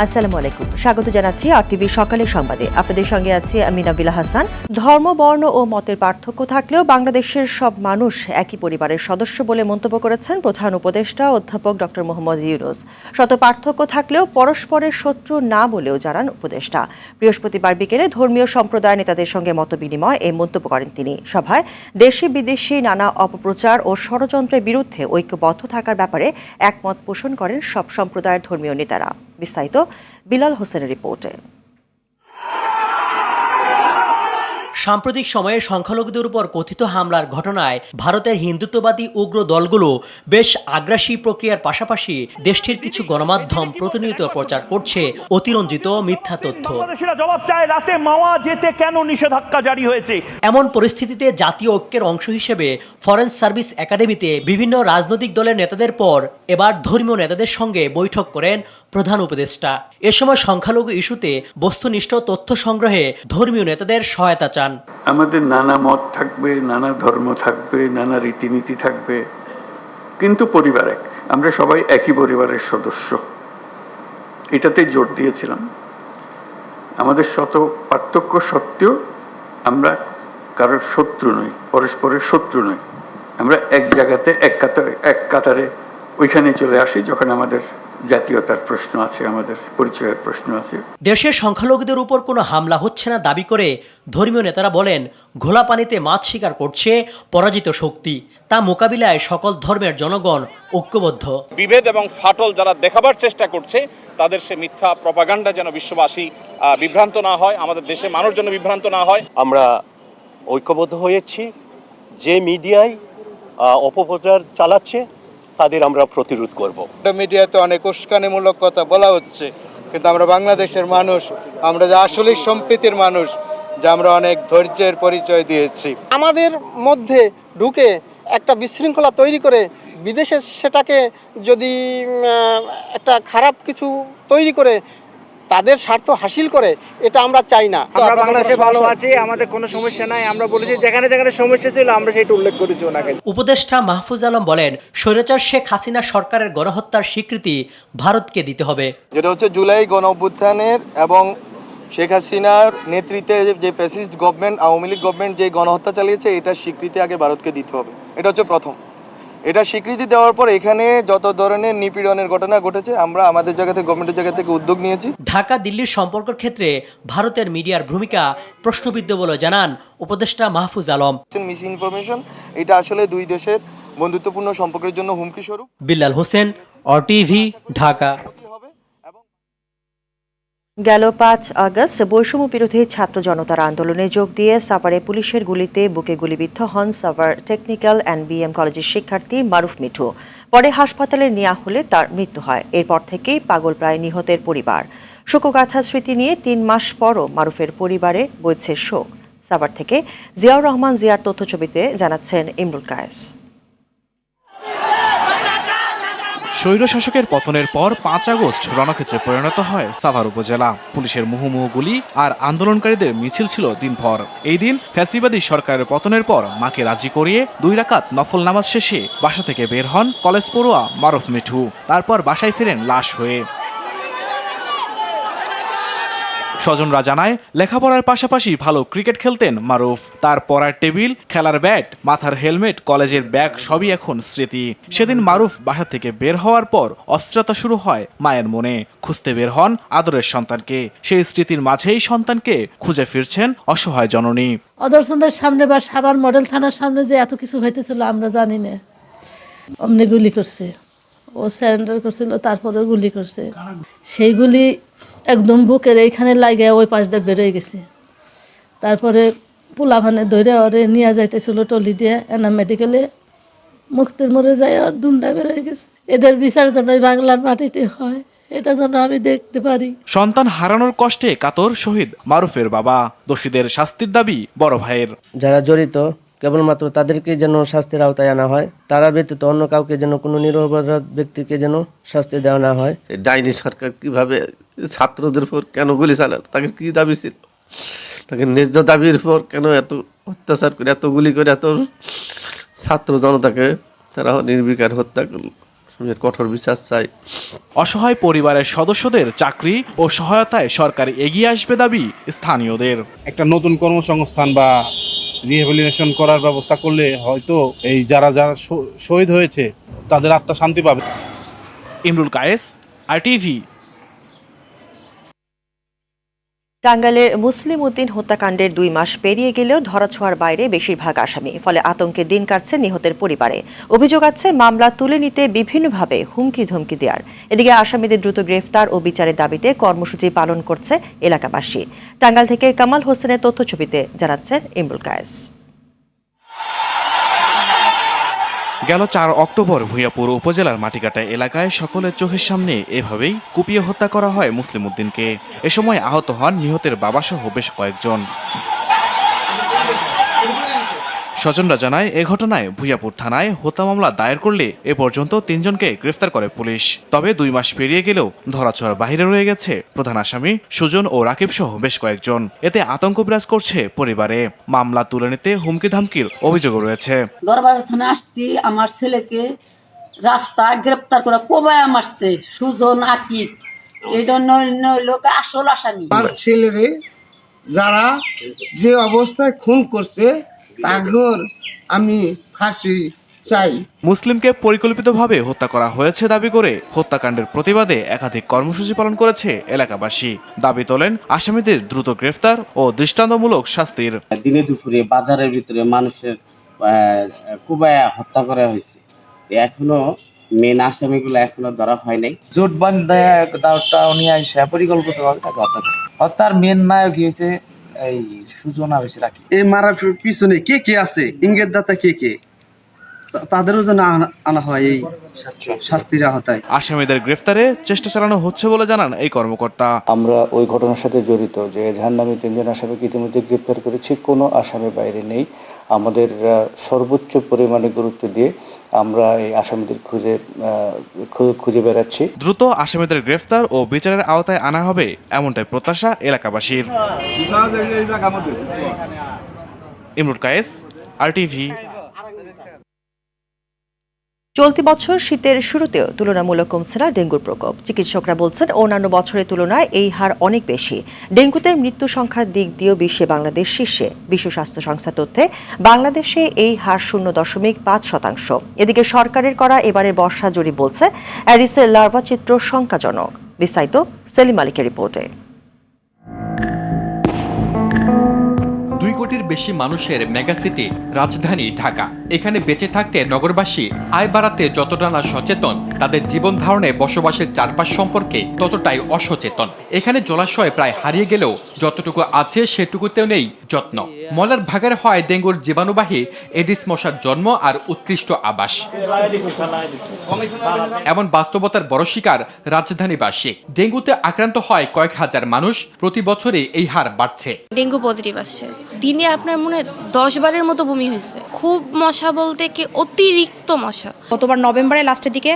আসসালামু আলাইকুম, স্বাগত জানাচ্ছি RTV সকালের সংবাদে। আপনাদের সঙ্গে আছি আমি নাবিলা হাসান। ধর্ম, বর্ণ ও মতের পার্থক্য থাকলেও বাংলাদেশের সব মানুষ একই পরিবারের সদস্য বলে মন্তব্য করেছেন প্রধান উপদেষ্টা অধ্যাপক ডক্টর মোহাম্মদ ইউনূস। শত পার্থক্য থাকলেও পরস্পরের শত্রু না বলেও জানান উপদেষ্টা। বৃহস্পতিবার বিকেলে ধর্মীয় সম্প্রদায় নেতাদের সঙ্গে মতবিনিময় এই মন্তব্য করেন তিনি। সভায় দেশি বিদেশি নানা অপপ্রচার ও ষড়যন্ত্রের বিরুদ্ধে ঐক্যবদ্ধ থাকার ব্যাপারে একমত পোষণ করেন সব সম্প্রদায়ের ধর্মীয় নেতারা। বিস্তারিত বিলাল হোসেনের রিপোর্টে। সাম্প্রতিক সময়ে সংখ্যালঘুদের উপর কথিত হামলার ঘটনায় ভারতের হিন্দুত্ববাদী উগ্র দলগুলো বেশ আগ্রাসী প্রক্রিয়ার পাশাপাশি দেশটির কিছু গণমাধ্যম প্রতিনিয়ত প্রচার করছে অতিরঞ্জিত মিথ্যা তথ্য। জবাব চায় রাতে মাওয়া যেতে কেন নিষেধাজ্ঞা জারি হয়েছে। এমন পরিস্থিতিতে জাতীয় ঐক্যের অংশ হিসেবে ফরেন সার্ভিস একাডেমিতে বিভিন্ন রাজনৈতিক দলের নেতাদের পর এবার ধর্মীয় নেতাদের সঙ্গে বৈঠক করেন প্রধান উপদেষ্টা। এ সময় সংখ্যালঘু ইস্যুতে বস্তুনিষ্ঠ তথ্য সংগ্রহে ধর্মীয় নেতাদের সহায়তা চান। আমাদের নানা মত থাকবে, নানা ধর্ম থাকবে, নানা রীতিনীতি থাকবে, কিন্তু পরিবার এক, আমরা সবাই একই পরিবারের সদস্য, এটাতে জোর দিয়েছিলাম। আমাদের শত পার্থক্য সত্ত্বেও আমরা কারোর শত্রু নই, পরস্পরের শত্রু নই। আমরা এক জায়গাতে এক কাতারে ওইখানে চলে আসি যখন আমাদের জাতীয়তার প্রশ্ন আছে, আমাদের পরিচয়ের প্রশ্ন আছে। দেশের সংখ্যালঘুদের উপর কোনো হামলা হচ্ছে না দাবি করে ধর্মীয় নেতারা বলেন, ঘোলা পানিতে মাছ শিকার করছে পরাজিত শক্তি, তা মোকাবিলায় সকল ধর্মের জনগণ ঐক্যবদ্ধ। বিভেদ এবং ফাটল যারা দেখাবার চেষ্টা করছে তাদের সে মিথ্যা প্রপাগান্ডা যেন বিশ্ববাসী বিভ্রান্ত না হয়, আমাদের দেশের মানুষ যেন বিভ্রান্ত না হয়। আমরা ঐক্যবদ্ধ হয়েছি। যে মিডিয়ায় অপপ্রচার চালাচ্ছে তাদের আমরা প্রতিরোধ করব। মিডিয়াতে অনেক উস্কানিমূলক কথা বলা হচ্ছে, কিন্তু আমরা বাংলাদেশের মানুষ, আমরা যে আসলে সম্প্রীতির মানুষ, যে আমরা অনেক ধৈর্যের পরিচয় দিয়েছি। আমাদের মধ্যে ঢুকে একটা বিশৃঙ্খলা তৈরি করে বিদেশে সেটাকে যদি একটা খারাপ কিছু তৈরি করে তাদের স্বার্থ হাসিল করে, এটা আমরা চাই না। আমরা বাংলাদেশে ভালো আছি, আমাদের কোনো সমস্যা নাই। আমরা বলেছি যেখানে যেখানে সমস্যা ছিল আমরা সেটা উল্লেখ করেছি ওনাকে। উপদেষ্টা মাহফুজ আলম বলেন, স্বৈরাচার শেখ হাসিনা সরকারের গণহত্যার স্বীকৃতি ভারতকে দিতে হবে। যেটা হচ্ছে জুলাই গণ অভ্যুত্থানের এবং শেখ হাসিনার নেতৃত্বে যে fascist government, Awami League government যে গণহত্যা চালিয়েছে, এটার স্বীকৃতি আগে ভারতকে দিতে হবে। এটা হচ্ছে প্রথম। এটা স্বীকৃতি দেওয়ার পর এখানে যত ধরনের নিপীড়নের ঘটনা ঘটেছে আমরা আমাদের জায়গা থেকে, গভর্নমেন্টের জায়গা থেকে উদ্যোগ নিয়েছি। ঢাকা দিল্লির সম্পর্কের ক্ষেত্রে ভারতের মিডিয়ার ভূমিকা প্রশ্নবিদ্ধ বলে জানান উপদেষ্টা মাহফুজ আলম। মিস ইনফরমেশন এটা আসলে দুই দেশের বন্ধুত্বপূর্ণ সম্পর্কের জন্য হুমকি স্বরূপ। বিলাল হোসেন, RTV, ঢাকা। গেল 5 আগস্ট বৈষম্য বিরোধী ছাত্র জনতার আন্দোলনে যোগ দিয়ে সাভারে পুলিশের গুলিতে বুকে গুলিবিদ্ধ হন সাভার টেকনিক্যাল অ্যান্ড BM কলেজের শিক্ষার্থী মারুফ মিঠু। পরে হাসপাতালে নেওয়া হলে তার মৃত্যু হয়। এরপর থেকেই পাগল প্রায় নিহতের পরিবার। শোকগাথা স্মৃতি নিয়ে 3 মাস পরও মারুফের পরিবারে বইছে শোক। সাভার থেকে জিয়াউর রহমান জিয়ার তথ্যছবিতে জানাচ্ছেন ইমরুল কায়েস। স্বৈরশাসকের পতনের পর 5 আগস্ট রণক্ষেত্রে পরিণত হয় সাভার উপজেলা। পুলিশের মুহুর্মুহু গুলি আর আন্দোলনকারীদের মিছিল ছিল দিনভর। এই দিন ফ্যাসিবাদী সরকারের পতনের পর মাকে রাজি করিয়ে 2 রাকাত নফল নামাজ শেষে বাসা থেকে বের হন কলেজ পড়ুয়া মারুফ মিঠু। তারপর বাসায় ফিরেন লাশ হয়ে। স্বজনরা জানায়, লেখাপড়ার পাশাপাশি ভালো ক্রিকেট খেলতেন মারুফ। তার পড়ার টেবিল, খেলার ব্যাট, মাথার হেলমেট, কলেজের ব্যাগ সবই এখন স্মৃতি। সেদিন মারুফ বাসা থেকে বের হওয়ার পর অস্থিরতা শুরু হয় মায়ের মনে। খুঁজতে বের হন আদরের সন্তানকে। সেই স্মৃতির মাঝেই সন্তানকে খুঁজে ফিরছেন অসহায় জননী। অদর্শনদের সামনে বা সাভার মডেল থানার সামনে যে এত কিছু হইতেছিল আমরা জানি না। অমনি গুলি করছে, ও স্যারেন্ডার করছিল, তারপরে গুলি করছে। সেই গুলি একদম বুকের এইখানে লাগে ওই পাশটা বেরোয় গেছে। তারপরে পোলাভানে ধরে ওরে নিয়ে যাইতেছিল টলি দিয়ে এনা মেডিকেলে, মুক্তির মোড়ে যায় আর দুমটা বেরোয় গেছে। এদের বিচার যেন বাংলার মাটিতে হয়, এটা যেন আমি দেখতে পারি। সন্তান হারানোর কষ্টে কাতর শহীদ মারুফের বাবা। দোষীদের শাস্তির দাবি বড় ভাইয়ের। যারা জড়িত কেবলমাত্র তাদেরকে যেন শাস্তির আওতায় আনা হয়, তারা ব্যতীত অন্য কাউকে যেন, কোনো নিরপরাধ ব্যক্তিকে যেন শাস্তি দেওয়া না হয়। ডাইনি সরকার কিভাবে ছাত্রদের উপর কেন গুলি চালার, তাকে কি দাবি ছিল, তাকে ন্যায্য দাবির উপর কেন এত অত্যাচার করে, এত গুলি করে, এত ছাত্র জনতাকে তারা নির্বিকার হত্যা করল। আমি এর কঠোর বিচার চাই। অসহায় পরিবারের সদস্যদের চাকরি ও সহায়তায় সরকার এগিয়ে আসবে দাবি স্থানীয়দের। একটা নতুন কর্মসংস্থান বা রিহ্যাবিলিটেশন করার ব্যবস্থা করলে হয়তো এই যারা শহীদ হয়েছে তাদের আত্মা শান্তি পাবে। ইমরুল কায়েস, RTV। টাঙ্গাইলের মুসলিম উদ্দিন হত্যাকাণ্ডের 2 মাস পেরিয়ে গেলেও ধরাছোঁয়ার বাইরে বেশিরভাগ আসামি, ফলে আতঙ্কে দিন কাটছে নিহতের পরিবারে। অভিযোগ আছে মামলা তুলে নিতে বিভিন্নভাবে হুমকি ধমকি দেওয়ার। এদিকে আসামিদের দ্রুত গ্রেফতার ও বিচারের দাবিতে কর্মসূচি পালন করছে এলাকাবাসী। টাঙ্গাইল থেকে কামাল হোসেনের তথ্যছবিতে জানাচ্ছেন ইমরুল কায়েস। গেল 4 অক্টোবর ভূঁইয়াপুর উপজেলার মাটিকাটা এলাকায় সকলের চোখের সামনে এভাবেই কুপিয়ে হত্যা করা হয় মুসলিম উদ্দিনকে। এ সময় আহত হন নিহতের বাবাসহ বেশ কয়েকজন। স্বজনরা জানায়, এ ঘটনায় ভূঁইয়াপুর থানায় হত্যা মামলা দায়ের করলে এ পর্যন্ত 3 জনকে গ্রেফতার করে পুলিশ। তবে 2 মাস পেরিয়ে গেলেও ধরাছোঁয়ার বাইরে রয়ে গেছে প্রধান আসামি সুজন ও রাকিব সহ বেশ কয়েকজন। এতে আতঙ্ক বিরাজ করছে পরিবারে। মামলা তুলে নিতে হুমকি ধামকির অভিযোগও রয়েছে। দরবার থানায় আসছি, আমার ছেলেকে রাস্তায় গ্রেফতার করে কোবায় মারছে সুজন, আকিব, এই লোক আসল আসামি। আমার ছেলেরে যারা যে অবস্থায় খুন করছে তাগর আমি ফাঁসি চাই। মুসলিমকে পরিকল্পিতভাবে হত্যা করা হয়েছে দাবি করে হত্যাকাণ্ডের প্রতিবাদে একাধিক কর্মসূচি পালন করেছে এলাকাবাসী। দাবি তোলেন আসামিদের দ্রুত গ্রেফতার ও দৃষ্টান্তমূলক শাস্তির। দিনে দুপুরে বাজারের ভিতরে মানুষের কুবায়া হত্যা করা হয়েছে, এখনো মেন আসামিগুলো এখনো ধরা হয় নাই। জোট বান্ধা নিয়ে আসে পরিকল্পিতভাবে তাকে হত্যা করে। হত্যার মেন নায়ক হয়েছে এই সুজন আর রাকিব। এই মারার পিছনে কে কে আছে, ইঙ্গিত দাতা কে কে, তাদেরও যেন আনা হয় এই শাস্তির আওতায়। আসামিদের গ্রেফতারে চেষ্টা চালানো হচ্ছে বলে জানান এই কর্মকর্তা। আমরা ওই ঘটনার সাথে জড়িত যে এজাহার নামে 3 জন আসামিকে ইতিমধ্যে গ্রেফতার করেছি। কোনো আসামি বাইরে নেই। আমাদের সর্বোচ্চ পরিমাণে গুরুত্ব দিয়ে আমরা এই আসামিদের খুঁজে বেড়াচ্ছি। দ্রুত আসামিদের গ্রেফতার ও বিচারের আওতায় আনা হবে এমনটাই প্রত্যাশা এলাকাবাসীর। ইমরুল কায়েস, RTV। চলতি বছর শীতের শুরুতেও তুলনামূলক কমছে না ডেঙ্গুর প্রকোপ। চিকিৎসকরা বলছেন অন্যান্য বছরের তুলনায় এই হার অনেক বেশি। ডেঙ্গুতে মৃত্যু সংখ্যার দিক দিয়েও বিশ্বে বাংলাদেশ শীর্ষে। বিশ্ব স্বাস্থ্য সংস্থার তথ্যে বাংলাদেশে এই হার 0.5%। এদিকে সরকারের করা এবারের বর্ষা জরিপ বলছে অ্যাডিসের লার্ভা চিত্র শঙ্কাজনক। বিস্তারিত সেলিম মালিকের রিপোর্টে। 2 কোটির বেশি মানুষের মেগাসিটি রাজধানী ঢাকা। এখানে বেঁচে থাকতে নগরবাসী আয় বাড়াতে যতটা না সচেতন, তাদের জীবন ধারণে বসবাসের চারপাশ সম্পর্কে ততটাই অসচেতন। এখানে জলাশয় প্রায় হারিয়ে গেলেও যতটুকু আছে সেটুকুতেও নেই যত্ন। ময়লার ভাগাড় হয় ডেঙ্গুর জীবাণুবাহী এডিস মশার জন্ম আর উৎকৃষ্ট আবাস। এমন বাস্তবতার বড় শিকার রাজধানীবাসী। ডেঙ্গুতে আক্রান্ত হয় কয়েক হাজার মানুষ। প্রতি বছরই এই হার বাড়ছে। ডেঙ্গু পজিটিভ আসছে, দিনে আপনার মনে 10 বারের মতো বমি হয়েছে। খুব মশা বলতে কি অতিরিক্ত মশা। গতবার নভেম্বরের লাস্টের দিকে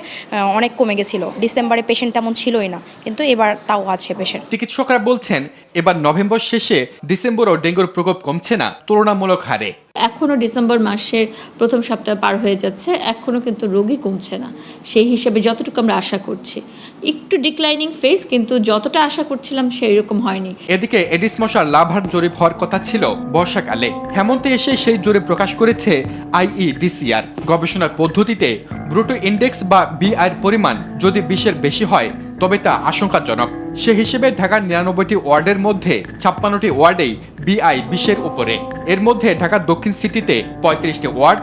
অনেক কমে গেছিল, ডিসেম্বরে পেশেন্ট তেমন ছিলই না, কিন্তু এবার তাও আছে পেশেন্ট। চিকিৎসকরা বলছেন এবার নভেম্বর শেষে ডিসেম্বরও ডেঙ্গুর প্রকোপ কমছে না তুলনামূলক হারে। এখনও ডিসেম্বর মাসের প্রথম সপ্তাহ পার হয়ে যাচ্ছে, এখনও কিন্তু রোগী কমছে না সেই হিসেবে যতটুকু আমরা আশা করছি। একটু ডিক্লাইনিং ফেজ, কিন্তু যতটা আশা করছিলাম সেই রকম হয়নি। এদিকে এডিস মশার লাভার জরিপ হওয়ার কথা ছিল বর্ষাকালে। হেমন্তে এসে সেই জরিপ প্রকাশ করেছে IEDCR। গবেষণার পদ্ধতিতে ব্রুটো ইন্ডেক্স বা BI এর পরিমাণ যদি 20-এর বেশি হয় তবে তা আশঙ্কাজনক। সে হিসেবে ঢাকার 99টি ওয়ার্ডের মধ্যে 56টি ওয়ার্ডেই BI 20-এর উপরে। এর মধ্যে ঢাকার দক্ষিণ সিটিতে 35টি ওয়ার্ড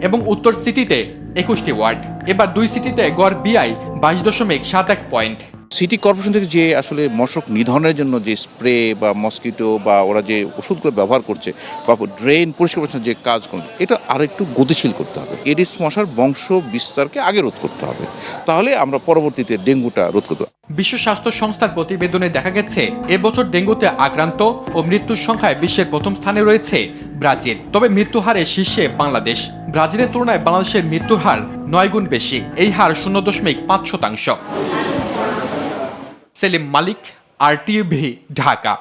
এবং উত্তর সিটিতে 21টি ওয়ার্ড। এবার 2 সিটিতে গড় BI 22.71 পয়েন্ট। সিটি কর্পোরেশন থেকে যে আসলে মশক নিধনের জন্য যে স্প্রে বা মসকিটো বা ওরা যে ওষুধগুলো ব্যবহার করছে বা ড্রেন পরিষ্কার পরিচ্ছন্ন যে কাজ করছে, এটা আরও একটু গতিশীল করতে হবে। এডিস মশার বংশ বিস্তারকে আগে রোধ করতে হবে, তাহলে আমরা পরবর্তীতে ডেঙ্গুটা রোধ করতে পারব। বিশ্ব স্বাস্থ্য সংস্থার প্রতিবেদনে দেখা গেছে এবছর ডেঙ্গুতে আক্রান্ত ও মৃত্যুর সংখ্যায় বিশ্বের প্রথম স্থানে রয়েছে ব্রাজিল। তবে মৃত্যু হারে শীর্ষে বাংলাদেশ। ব্রাজিলের তুলনায় বাংলাদেশের মৃত্যুর হার 9 গুণ বেশি। এই হার 0.5%। সেলিম মালিক, RTV, ঢাকা।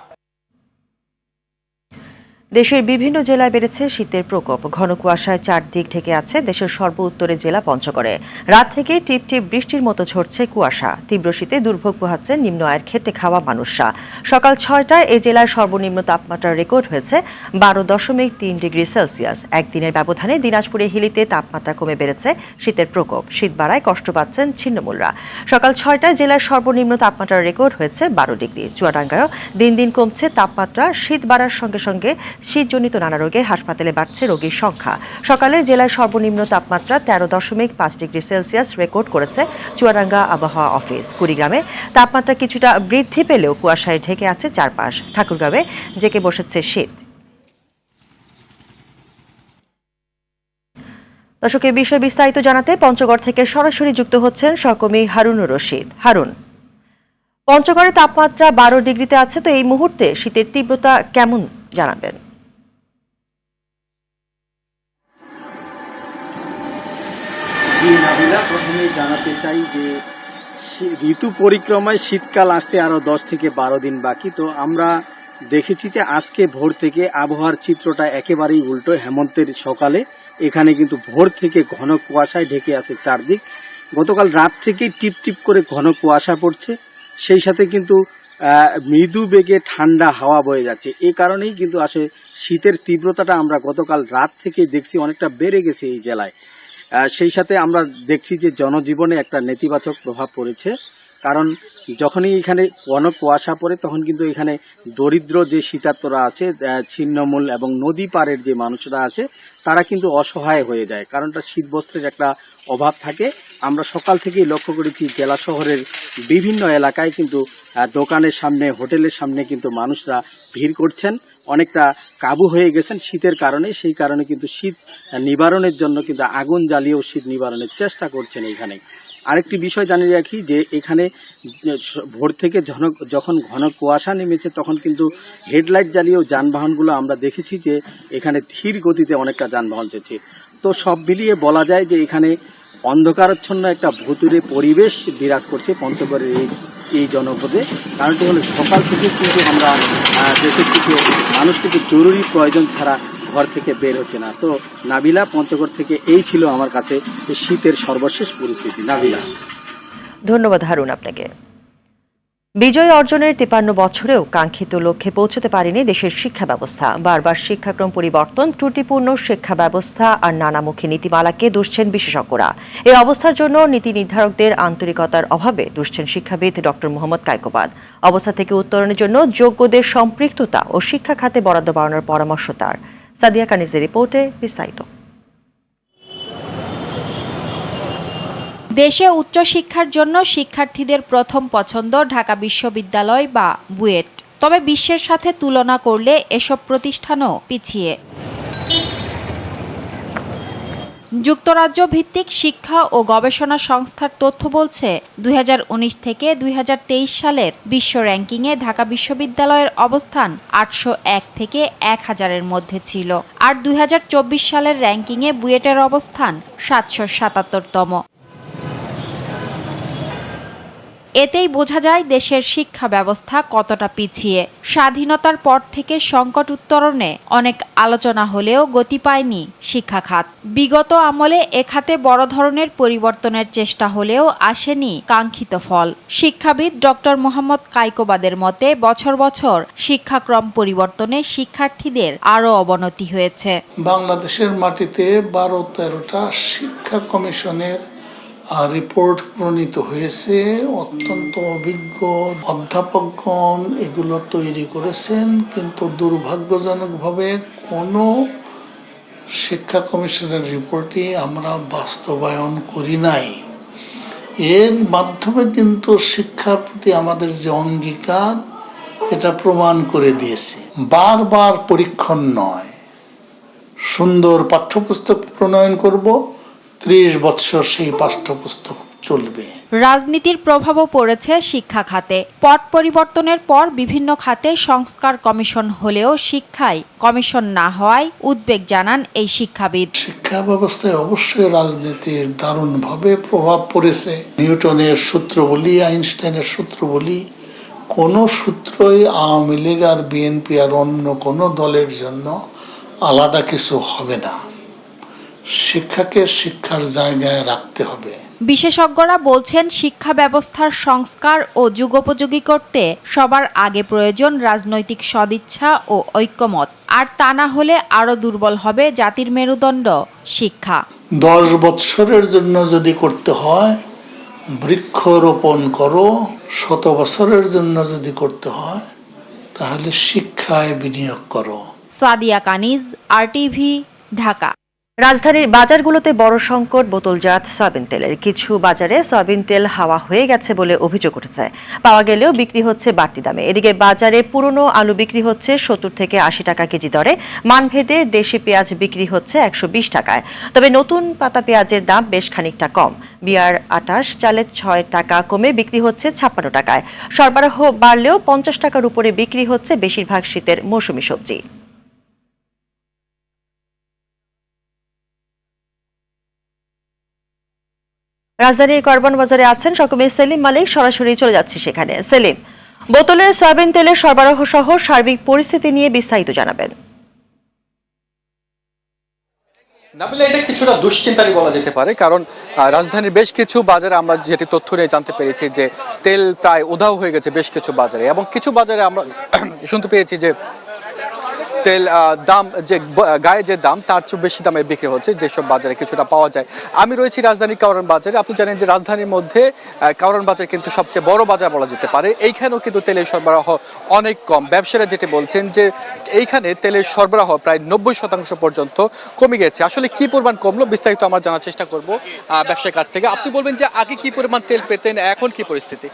দেশের বিভিন্ন জেলায় বেড়েছে শীতের প্রকোপ। ঘন কুয়াশায় চারদিক ঢেকে আছে দেশের সর্ব উত্তরের জেলা পঞ্চগড়ে। রাত থেকে টিপ টিপ বৃষ্টির মতো ঝরছে কুয়াশা। তীব্র শীতে দুর্ভোগ পোহাচ্ছেন নিম্ন আয়ের খেটে খাওয়া মানুষরা। সকাল 6টায় এই জেলার সর্বনিম্ন তাপমাত্রা রেকর্ড হয়েছে 12.3 ডিগ্রি সেলসিয়াস। একদিনের ব্যবধানে দিনাজপুরে হিলিতে তাপমাত্রা কমে বেড়েছে শীতের প্রকোপ। শীত বাড়ায় কষ্ট পাচ্ছেন ছিন্নমূলরা। সকাল 6টায় জেলার সর্বনিম্ন তাপমাত্রা রেকর্ড হয়েছে 12 ডিগ্রি। চুয়াডাঙ্গায়ও দিন দিন কমছে তাপমাত্রা। শীত বাড়ার সঙ্গে সঙ্গে শীতজনিত নানা রোগে হাসপাতালে বাড়ছে রোগীর সংখ্যা। সকালে জেলার সর্বনিম্ন তাপমাত্রা 13.5 ডিগ্রি সেলসিয়াস রেকর্ড করেছে চুয়াডাঙ্গা আবহাওয়া অফিস। কুড়িগ্রামে তাপমাত্রা কিছুটা বৃদ্ধি পেলেও কুয়াশায় ঢেকে আছে চারপাশ। ঠাকুরগাঁওয়ে জেঁকে বসেছে শীত। দর্শক, এই বিষয়ে বিস্তারিত জানাতে পঞ্চগড় থেকে সরাসরি যুক্ত হচ্ছেন সহকর্মী হারুনুর রশিদ। হারুন, পঞ্চগড়ে তাপমাত্রা 12 ডিগ্রিতে আছে, তো এই মুহূর্তে শীতের তীব্রতা কেমন জানাবেন? প্রথমে জানাতে চাই যে ঋতু পরিক্রমায় শীতকাল আসতে আরো 10 থেকে 12 দিন বাকি। তো আমরা দেখেছি যে আজকে ভোর থেকে আবহাওয়ার চিত্রটা একেবারেই উল্টো। হেমন্তের সকালে এখানে কিন্তু ভোর থেকে ঘন কুয়াশায় ঢেকে আছে চারদিক। গতকাল রাত থেকেই টিপ টিপ করে ঘন কুয়াশা পড়ছে, সেই সাথে কিন্তু মৃদু বেগে ঠান্ডা হাওয়া বয়ে যাচ্ছে। এই কারণেই কিন্তু আসলে শীতের তীব্রতাটা আমরা গতকাল রাত থেকে দেখছি অনেকটা বেড়ে গেছে এই জেলায়। সেই সাথে আমরা দেখছি যে জনজীবনে একটা নেতিবাচক প্রভাব পড়েছে, কারণ যখনই এখানে ঘন কুয়াশা পড়ে তখন কিন্তু এখানে দরিদ্র যে শীতার্তরা আছে, ছিন্নমূল এবং নদী পাড়ের যে মানুষরা আছে, তারা কিন্তু অসহায় হয়ে যায়, কারণটা শীতবস্ত্রের একটা অভাব থাকে। আমরা সকাল থেকেই লক্ষ্য করেছি জেলা শহরের বিভিন্ন এলাকায় কিন্তু দোকানের সামনে, হোটেলের সামনে কিন্তু মানুষরা ভিড় করছেন, অনেকটা কাবু হয়ে গেছেন শীতের কারণে। সেই কারণে কিন্তু শীত নিবারণের জন্য কিন্তু আগুন জ্বালিয়েও শীত নিবারণের চেষ্টা করছেন এখানে। আরেকটি বিষয় জানিয়ে রাখি যে এখানে ভোর থেকে যখন ঘন কুয়াশা নেমেছে তখন কিন্তু হেডলাইট জ্বালিয়েও যানবাহনগুলো আমরা দেখেছি যে এখানে ধীর গতিতে অনেকটা যানবাহন চলছে। তো সব মিলিয়ে বলা যায় যে এখানে অন্ধকারাচ্ছন্ন একটা ভুতুড়ে পরিবেশ বিরাজ করছে পঞ্চগড়ের এই জনপদে। কারণটি হলো সকাল থেকে কিন্তু আমরা দেখেছি যে মানুষ কিন্তু জরুরি প্রয়োজন ছাড়া ঘর থেকে বের হচ্ছে না। তো নাবিলা, পঞ্চগড় থেকে এই ছিল আমার কাছে শীতের সর্বশেষ পরিস্থিতি। নাবিলা, ধন্যবাদ হারুন আপনাকে। বিজয় অর্জনের 53 বছরেও কাঙ্ক্ষিত লক্ষ্যে পৌঁছতে পারেনি দেশের শিক্ষা ব্যবস্থা। বারবার শিক্ষাক্রম পরিবর্তন, ত্রুটিপূর্ণ শিক্ষা ব্যবস্থা আর নানামুখী নীতিমালাকে দুষছেন বিশেষজ্ঞরা। এই অবস্থার জন্য নীতি নির্ধারকদের আন্তরিকতার অভাবে দুষছেন শিক্ষাবিদ ডক্টর মোহাম্মদ কায়কোবাদ। অবস্থা থেকে উত্তরণের জন্য যোগ্যদের সম্পৃক্ততা ও শিক্ষা খাতে বরাদ্দ বাড়ানোর পরামর্শ তার। সাদিয়া কানিজের রিপোর্টে বিস্তারিত। দেশে উচ্চশিক্ষার জন্য শিক্ষার্থীদের প্রথম পছন্দ ঢাকা বিশ্ববিদ্যালয় বা বুয়েট। তবে বিশ্বের সাথে তুলনা করলে এসব প্রতিষ্ঠানও পিছিয়ে। যুক্তরাজ্য ভিত্তিক শিক্ষা ও গবেষণা সংস্থার তথ্য বলছে 2019 থেকে 2023 সালের বিশ্ব র্যাঙ্কিংয়ে ঢাকা বিশ্ববিদ্যালয়ের অবস্থান 801 থেকে 1000-এর মধ্যে ছিল, আর 2024 সালের র্যাঙ্কিংয়ে বুয়েটের অবস্থান 777তম। এতেই বোঝা যায় দেশের শিক্ষা ব্যবস্থা কতটা পিছিয়ে। স্বাধীনতার পর থেকে সংকট উত্তরণে অনেক আলোচনা হলেও গতি পায়নি শিক্ষা খাত। বিগত আমলে এ খাতে বড় ধরনের পরিবর্তনের চেষ্টা হলেও আসেনি কাঙ্ক্ষিত ফল। শিক্ষাবিদ ডক্টর মোহাম্মদ কায়কোবাদের মতে বছর বছর শিক্ষাক্রম পরিবর্তনে শিক্ষার্থীদের আরও অবনতি হয়েছে। বাংলাদেশের মাটিতে 12-13টা শিক্ষা কমিশনের রিপোর্ট প্রণীত হয়েছে। অত্যন্ত অভিজ্ঞ অধ্যাপকগণ এগুলো তৈরি করেছেন, কিন্তু দুর্ভাগ্যজনকভাবে কোনো শিক্ষা কমিশনের রিপোর্টই আমরা বাস্তবায়ন করি নাই। এর মাধ্যমে কিন্তু শিক্ষার প্রতি আমাদের যে অঙ্গীকার, এটা প্রমাণ করে দিয়েছি। বারবার পরীক্ষণ নয়, সুন্দর পাঠ্যপুস্তক প্রণয়ন করব, 30 বছর সেই পাঠ্যপুস্তক চলবে। রাজনীতির প্রভাবও পড়েছে শিক্ষা খাতে। পট পরিবর্তনের পর বিভিন্ন খাতে সংস্কার কমিশন হলেও শিক্ষায় কমিশন না হওয়ায় উদ্বেগ জানান এই শিক্ষাবিদ। শিক্ষা ব্যবস্থায় অবশ্যই রাজনীতির দারুণভাবে প্রভাব পড়েছে। নিউটনের সূত্র বলি, আইনস্টাইনের সূত্র বলি, কোনো সূত্রই আওয়ামী লীগ আর বিএনপি আর অন্য কোনো দলের জন্য আলাদা কিছু হবে না। শিক্ষাকে শিক্ষার জায়গায় রাখতে হবে। বিশেষজ্ঞরা বলছেন শিক্ষা ব্যবস্থার সংস্কার ও যুগোপযোগী করতে সবার আগে প্রয়োজন রাজনৈতিক সদিচ্ছা ও ঐক্যমত, আর তা না হলে আরো দুর্বল হবে জাতির মেরুদণ্ড শিক্ষা। 10 বৎসরের জন্য যদি করতে হয় বৃক্ষরোপণ করো, 100 বছরের জন্য যদি করতে হয় তাহলে শিক্ষায় বিনিয়োগ করো। সাদিয়া কানিজ, RTV, ঢাকা। রাজধানীর বাজারগুলোতে বড় সংকট বোতলজাত সয়াবিন তেলের। কিছু বাজারে সয়াবিন তেল হাওয়া হয়ে গেছে বলে অভিযোগ উঠেছে। পাওয়া গেলেও বিক্রি হচ্ছে বাড়তি দামে। এদিকে বাজারে পুরনো আলু বিক্রি হচ্ছে 70 থেকে 80 টাকা কেজি দরে। মানভেদে দেশি পেঁয়াজ বিক্রি হচ্ছে 120 টাকায়। তবে নতুন পাতা পেঁয়াজের দাম বেশ খানিকটা কম। বিয়ার 28 চালে 6 টাকা কমে বিক্রি হচ্ছে 56 টাকায়। সরবরাহ বাড়লেও 50 টাকার উপরে বিক্রি হচ্ছে বেশিরভাগ শীতের মৌসুমী সবজি। রাজধানীর কারওয়ান বাজারে আছেন সকমে সেলিম মালিক, সরাসরি চলে যাচ্ছি সেখানে। সেলিম, বোতলে সয়াবিন তেলের সরবরাহ সহ সার্বিক পরিস্থিতি নিয়ে বিস্তারিত জানাবেন। নাবিলা, এটা কিছুটা দুশ্চিন্তারই বলা যেতে পারে, কারণ রাজধানীর বেশ কিছু বাজারে আমরা যেটি তথ্য নিয়ে জানতে পেরেছি যে তেল প্রায় উধাও হয়ে গেছে বেশ কিছু বাজারে, এবং কিছু বাজারে আমরা শুনতে পেয়েছি যে তেল দাম যে গায়ে যে দাম তার চেয়ে বেশি দামে বিক্রি হচ্ছে যেসব বাজারে কিছুটা পাওয়া যায়। আমি রয়েছি রাজধানীর কারওয়ান বাজারে। আপনি জানেন যে রাজধানীর মধ্যে কারওয়ান বাজার কিন্তু সবচেয়ে বড় বাজার বলা যেতে পারে। এইখানেও কিন্তু তেলের সরবরাহ অনেক কম। ব্যবসায়ীরা যেটি বলছেন যে এইখানে তেলের সরবরাহ প্রায় 90% পর্যন্ত কমে গেছে। আসলে কি পরিমাণ কমলো বিস্তারিত আমরা জানার চেষ্টা করব ব্যবসায়ীর কাছ থেকে। আপনি বলবেন যে আগে কি পরিমাণ তেল পেতেন, এখন কি পরিস্থিতি?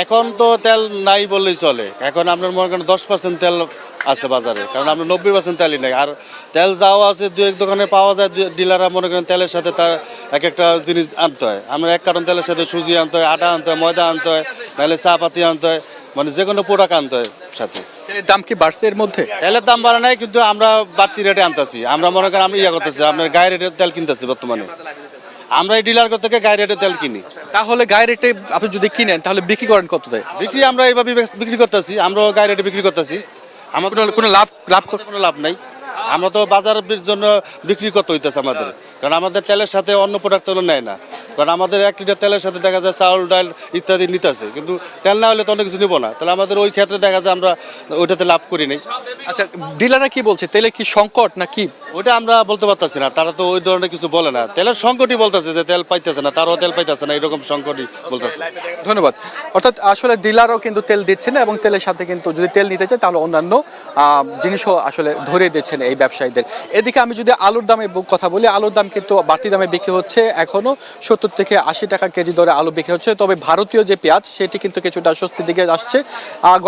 এখন তো তেল নাই বললেই চলে। এখন আপনার মনে করেন 10% তেল আছে বাজারে, কারণ আপনার 90% তেলই নেই। আর তেল যাওয়া আছে 2-1 দোকানে পাওয়া যায়। ডিলাররা মনে করেন তেলের সাথে তার এক একটা জিনিস আনতে হয়। আমরা 1 কার্টন তেলের সাথে সুজি আনতে হয়, আটা আনতে হয়, ময়দা আনতে হয়, নাহলে চা পাতি আনতে হয়, মানে যে কোনো প্রোডাক্ট আনতে হয় সাথে। তেলের দাম কি বাড়ছে এর মধ্যে? তেলের দাম বাড়ে নাই, কিন্তু আমরা বাড়তি রেটে আনতেছি। আমরা মনে করেন আমরা করতেছি, আপনার গায়ে রেটে তেল কিনতেছি বর্তমানে। আমরা এই ডিলার থেকে গায়ে রেটে তেল কিনি। তাহলে গায়ে রেটে আপনি যদি কিনেন তাহলে বিক্রি করেন কত দেয়? বিক্রি আমরা এইভাবে বিক্রি করতেছি, আমরা গায়ে রেটে বিক্রি করতেছি। আমার কোনো লাভ নাই। আমরা তো বাজারের জন্য বিক্রি করতে হইতেছে আমাদের, কারণ আমাদের তেলের সাথে অন্য প্রোডাক্ট তো নেয় না। কারণ আমাদের 1 লিটার তেলের সাথে দেখা যায় চাউল ডাল ইত্যাদি নিতেছে, কিন্তু তেল না হলে তো অনেক কিছু নিব না। তাহলে আমাদের ওই ক্ষেত্রে দেখা যায় আমরা ওইটাতে লাভ করি নাই। আচ্ছা, ডিলাররা কি বলছে, তেলে কি সংকট না কি? ওইটা আমরা বলতে পারতেছি না, তারা তো ওই ধরনের কিছু বলে না। তেলের সংকটই বলতেছে যে তেল পাইতেছে না, তারাও তেল পাইতেছে না, এরকম সংকটই বলতেছে। ধন্যবাদ। অর্থাৎ আসলে ডিলারও কিন্তু তেল দিচ্ছে না, এবং তেলের সাথে কিন্তু যদি তেল নিতে চায় তাহলে অন্যান্য জিনিসও আসলে ধরিয়ে দিচ্ছেন এই ব্যবসায়ীদের। এদিকে আমি যদি আলুর দামের কথা বলি, আলুর দাম কিন্তু বাড়তি দামে বিক্রি হচ্ছে। এখনো 70 থেকে 80 টাকা কেজি দরে আলু বিক্রি হচ্ছে। তবে ভারতীয় যে পেঁয়াজ সেটি কিন্তু কিছুটা স্বস্তির দিকে আসছে।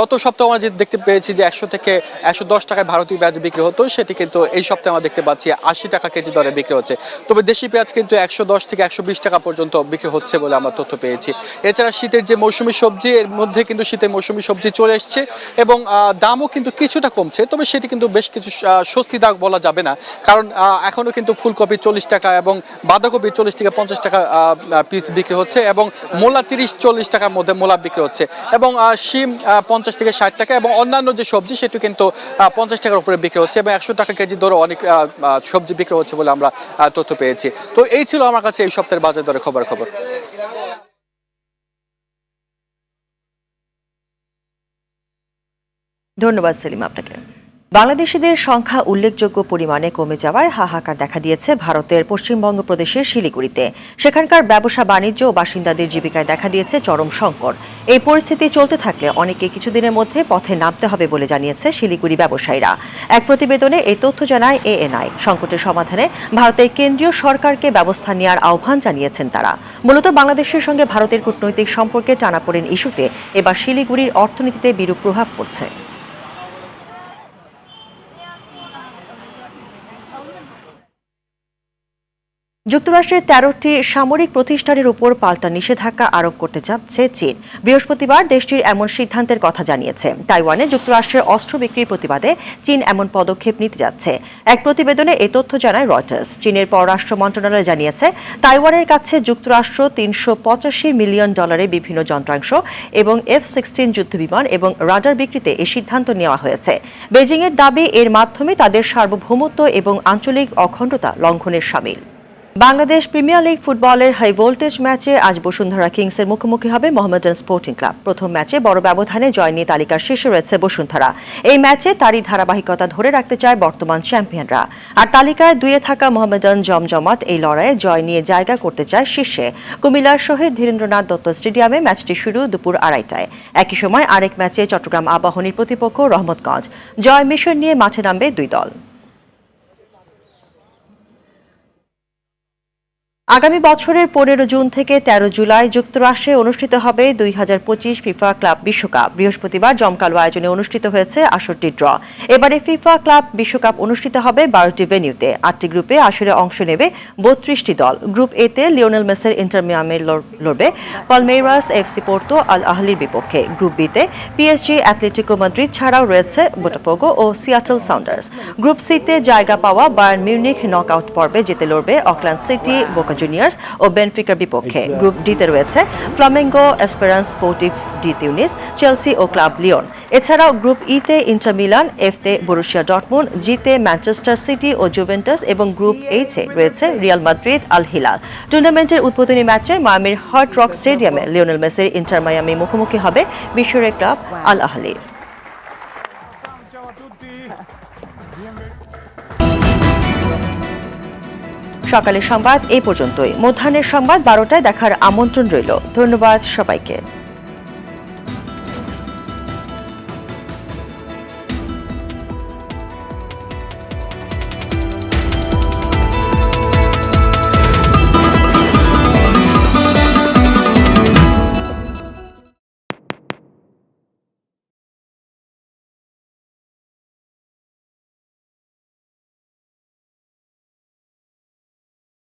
গত সপ্তাহে আমরা যে দেখতে পেয়েছি যে 100 থেকে 110 টাকায় ভারতীয় পেঁয়াজ বিক্রি হতো, সেটি কিন্তু এই সপ্তাহে আমরা দেখতে পাচ্ছি 80 টাকা কেজি দরে বিক্রি হচ্ছে। তবে দেশি পেঁয়াজ কিন্তু 110 থেকে 120 টাকা পর্যন্ত বিক্রি হচ্ছে বলে আমরা তথ্য পেয়েছি। এছাড়া শীতের যে মৌসুমী সবজি, এর মধ্যে কিন্তু শীতের মৌসুমী সবজি চলে এসছে, এবং দামও কিন্তু কিছুটা কমছে। তবে সেটি কিন্তু বেশ কিছু স্বস্তিদায়ক বলা যাবে না, কারণ এখনো কিন্তু ফুলকপি 40 টাকা এবং বাঁধাকপি 40 থেকে 50 টাকা পিস বিক্রি হচ্ছে, এবং মূলা 30-40 টাকার মধ্যে মূলা বিক্রি হচ্ছে, এবং শিম 50 থেকে 60 টাকা, এবং অন্যান্য যে সবজি সেটি কিন্তু 50 টাকার উপরে বিক্রি হচ্ছে, এবং 100 টাকা কেজি দরে অনেক সবজি বিক্রি হচ্ছে বলে আমরা তথ্য পেয়েছি। তো এই ছিল আমার কাছে এই সপ্তাহের বাজার দরে খবর। ধন্যবাদ সেলিম আপনাকে। বাংলাদেশিদের সংখ্যা উল্লেখযোগ্য পরিমাণে কমে যাওয়ায় হাহাকার দেখা দিয়েছে ভারতের পশ্চিমবঙ্গ প্রদেশের শিলিগুড়িতে। সেখানকার ব্যবসা বাণিজ্য ও বাসিন্দাদের জীবিকায় দেখা দিয়েছে চরম সংকট। এই পরিস্থিতি চলতে থাকলে অনেকে কিছুদিনের মধ্যে পথে নামতে হবে বলে জানিয়েছে শিলিগুড়ি ব্যবসায়ীরা। এক প্রতিবেদনে এই তথ্য জানায় ANI। সংকটের সমাধানে ভারতের কেন্দ্রীয় সরকারকে ব্যবস্থা নেওয়ার আহ্বান জানিয়েছেন তারা। মূলত বাংলাদেশের সঙ্গে ভারতের কূটনৈতিক সম্পর্কে টানাপোড়েন ইস্যুতে এবার শিলিগুড়ির অর্থনীতিতে বিরূপ প্রভাব পড়ছে। যুক্তরাষ্ট্রের 13টি সামরিক প্রতিষ্ঠানের উপর পাল্টা নিষেধাজ্ঞা আরোপ করতে যাচ্ছে চীন। বৃহস্পতিবার দেশটির এমন সিদ্ধান্তের কথা জানিয়েছে। তাইওয়ানে যুক্তরাষ্ট্রের অস্ত্র বিক্রির প্রতিবাদে চীন এমন পদক্ষেপ নিতে যাচ্ছে। এক প্রতিবেদনে এ তথ্য জানায় রয়টার্স। চীনের পররাষ্ট্র মন্ত্রণালয় জানিয়েছে, তাইওয়ানের কাছে যুক্তরাষ্ট্র $385 মিলিয়ন বিভিন্ন যন্ত্রাংশ এবং F-16 যুদ্ধবিমান এবং রাডার বিক্রিতে এই সিদ্ধান্ত নেওয়া হয়েছে। বেজিংয়ের দাবি এর মাধ্যমে তাদের সার্বভৌমত্ব এবং আঞ্চলিক অখণ্ডতা লঙ্ঘনের শামিল। বাংলাদেশ প্রিমিয়ার লিগ ফুটবলের হাই ভোল্টেজ ম্যাচে আজ বসুন্ধরা কিংসের মুখোমুখি হবে মোহামেডান স্পোর্টিং ক্লাব। প্রথম ম্যাচে বড় ব্যবধানে জয় নিয়ে তালিকার শীর্ষে রয়েছে বসুন্ধরা। এই ম্যাচে তারই ধারাবাহিকতা ধরে রাখতে চায় বর্তমান চ্যাম্পিয়নরা। আর তালিকায় 2-এ থাকা মোহামেডান জমজমাট এই লড়াইয়ে জয় নিয়ে জায়গা করতে চায় শীর্ষে। কুমিল্লার শহীদ ধীরেন্দ্রনাথ দত্ত স্টেডিয়ামে ম্যাচটি শুরু দুপুর 2:30টায়। একই সময় আরেক ম্যাচে চট্টগ্রাম আবাহনীর প্রতিপক্ষ রহমতগঞ্জ। জয় মিশন নিয়ে মাঠে নামবে দুই দল। আগামী বছরের 15 জুন থেকে 13 জুলাই যুক্তরাষ্ট্রে অনুষ্ঠিত হবে 2025 ফিফা ক্লাব বিশ্বকাপ। বৃহস্পতিবার জমকালো আয়োজনে অনুষ্ঠিত হয়েছে আসরটি ড্র। এবারে ফিফা ক্লাব বিশ্বকাপ অনুষ্ঠিত হবে 12টি ভেন্যুতে। 8টি গ্রুপে আসরে অংশ নেবে 32টি দল। গ্রুপ এতে লিওনেল মেসির ইন্টার মিয়ামি লড়বে পালমেইরাস এফসি পোর্তো আল আহলির বিপক্ষে। গ্রুপ বিতে পিএসজি, অ্যাটলেটিকো মাদ্রিদ ছাড়াও রয়েছে বোটাফোগো ও সিয়াটল সাউন্ডার্স। গ্রুপ সিতে জায়গা পাওয়া বায়ার্ন মিউনিখ নকআউট পর্বে যেতে লড়বে অকল্যান্ড সিটি, বোকা জুনিয়র্স ও বেনফিকার বিপক্ষে। গ্রুপ ডিতে রয়েছে Flamengo, Esperance Sportive de Tunis, Chelsea ও ক্লাব লিওন। এছাড়াও গ্রুপ ইতে ইন্টার মিলান, এফতে বরুসিয়া ডর্টমুন্ড, জিতে ম্যানচেস্টার সিটি ও জুভেন্টাস এবং গ্রুপ এইচে রয়েছে রিয়াল মাদ্রিদ, আল হিলাল। টুর্নামেন্টের উদ্বোধনী ম্যাচে মায়ামির হার্ড রক স্টেডিয়ামে লিওনেল মেসির ইন্টার মায়ামি মুখোমুখি হবে মিশরের ক্লাব আল আহলি। সকালের সংবাদ এই পর্যন্তই। মধ্যাহ্নের সংবাদ 12টায় দেখার আমন্ত্রণ রইল। ধন্যবাদ সবাইকে।